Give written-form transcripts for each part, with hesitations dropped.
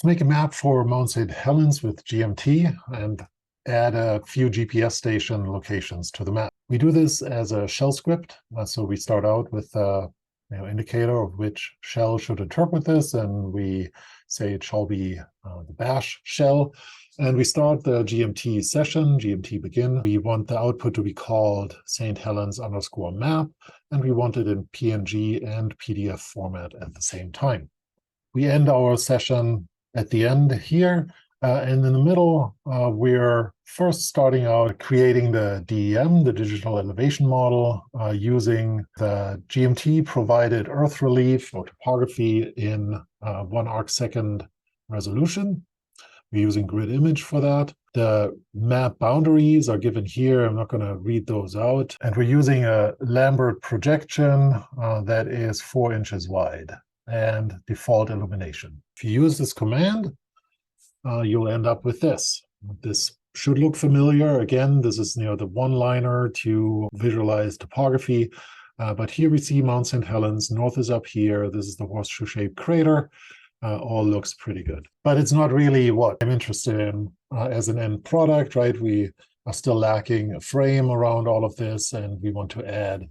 Let's make a map for Mount St. Helens with GMT and add a few GPS station locations to the map. We do this as a shell script. So we start out with a indicator of which shell should interpret this, and we say it shall be the bash shell. And we start the GMT session, GMT begin. We want the output to be called St. Helens _ map, and we want it in PNG and PDF format at the same time. We end our session at the end here, and in the middle, we're first starting out creating the DEM, the digital elevation model, using the GMT provided earth relief or topography in 1 arcsecond resolution. We're using grid image for that. The map boundaries are given here. I'm not going to read those out. And we're using a Lambert projection that is 4 inches wide and default illumination. If you use this command, you'll end up with this. This should look familiar. Again, this is the one-liner to visualize topography. But here we see Mount St. Helens. North is up here. This is the horseshoe-shaped crater. All looks pretty good. But it's not really what I'm interested in as an end product, right? We are still lacking a frame around all of this, and we want to add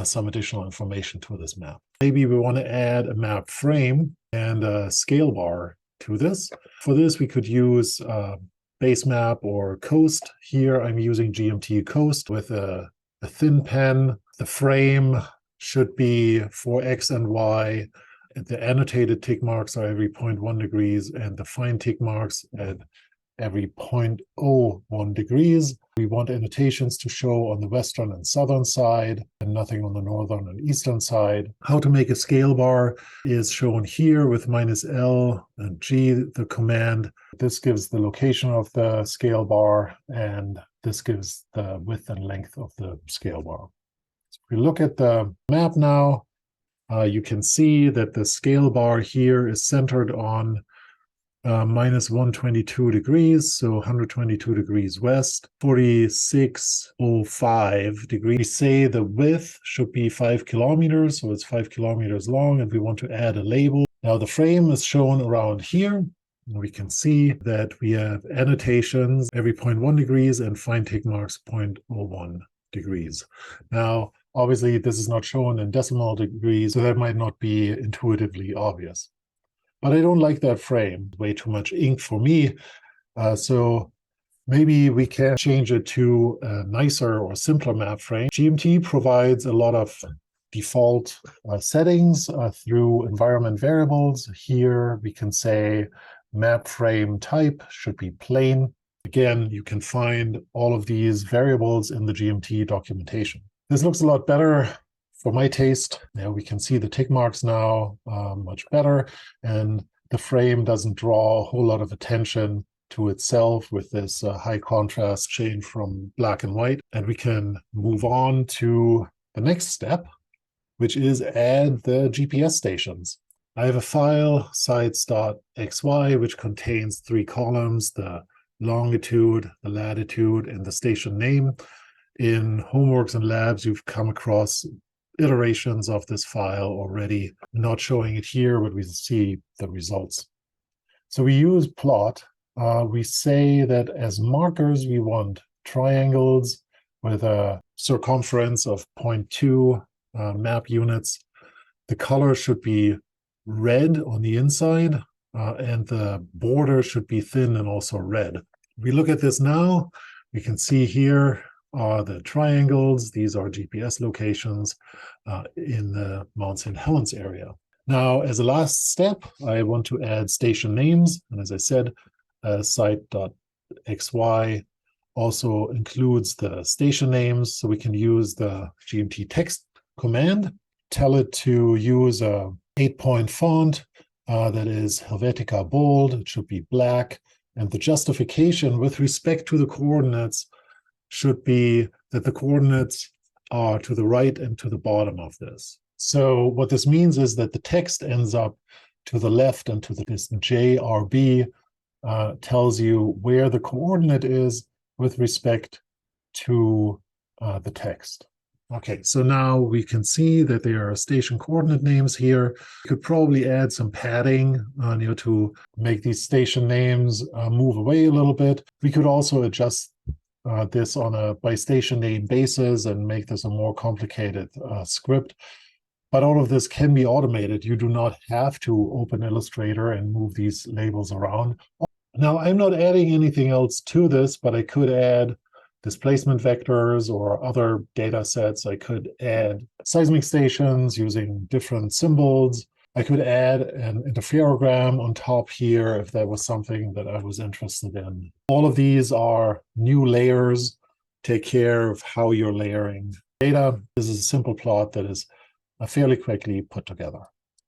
some additional information to this map. Maybe we want to add a map frame and a scale bar to this. For this, we could use base map or coast. Here, I'm using GMT coast with a thin pen. The frame should be for X and Y. The annotated tick marks are every 0.1 degrees, and the fine tick marks at every 0.01 degrees. We want annotations to show on the western and southern side, and nothing on the northern and eastern side. How to make a scale bar is shown here with -L and G, the command. This gives the location of the scale bar, and this gives the width and length of the scale bar. So if we look at the map now, you can see that the scale bar here is centered on -122 degrees, so 122 degrees west, 4605 degrees. We say the width should be 5 kilometers, so it's 5 kilometers long, and we want to add a label. Now the frame is shown around here. We can see that we have annotations every 0.1 degrees and fine tick marks 0.01 degrees. Now, obviously, this is not shown in decimal degrees, so that might not be intuitively obvious. But I don't like that frame. Way too much ink for me. So maybe we can change it to a nicer or simpler map frame. GMT provides a lot of default settings through environment variables. Here we can say map frame type should be plain. Again, you can find all of these variables in the GMT documentation. This looks a lot better for my taste. Now we can see the tick marks now much better, and the frame doesn't draw a whole lot of attention to itself with this high contrast change from black and white. And we can move on to the next step, which is add the GPS stations. I have a file, sites.xy, which contains 3 columns, the longitude, the latitude, and the station name. In homeworks and labs, you've come across iterations of this file already. I'm not showing it here, but we see the results. So we use plot. We say that as markers, we want triangles with a circumference of 0.2 map units. The color should be red on the inside, and the border should be thin and also red. If we look at this now, we can see here are the triangles. These are GPS locations in the Mount St. Helens area. Now, as a last step, I want to add station names. And as I said, site.xy also includes the station names. So we can use the GMT text command, tell it to use a 8-point font that is Helvetica bold. It should be black. And the justification with respect to the coordinates should be that the coordinates are to the right and to the bottom of this. So what this means is that the text ends up to the left and to this JRB tells you where the coordinate is with respect to the text. Okay, so now we can see that there are station coordinate names here. You could probably add some padding to make these station names move away a little bit. We could also adjust this on a by station name basis and make this a more complicated script. But all of this can be automated. You do not have to open Illustrator and move these labels around. Now, I'm not adding anything else to this, but I could add displacement vectors or other data sets. I could add seismic stations using different symbols. I could add an interferogram on top here if that was something that I was interested in. All of these are new layers. Take care of how you're layering data. This is a simple plot that is fairly quickly put together.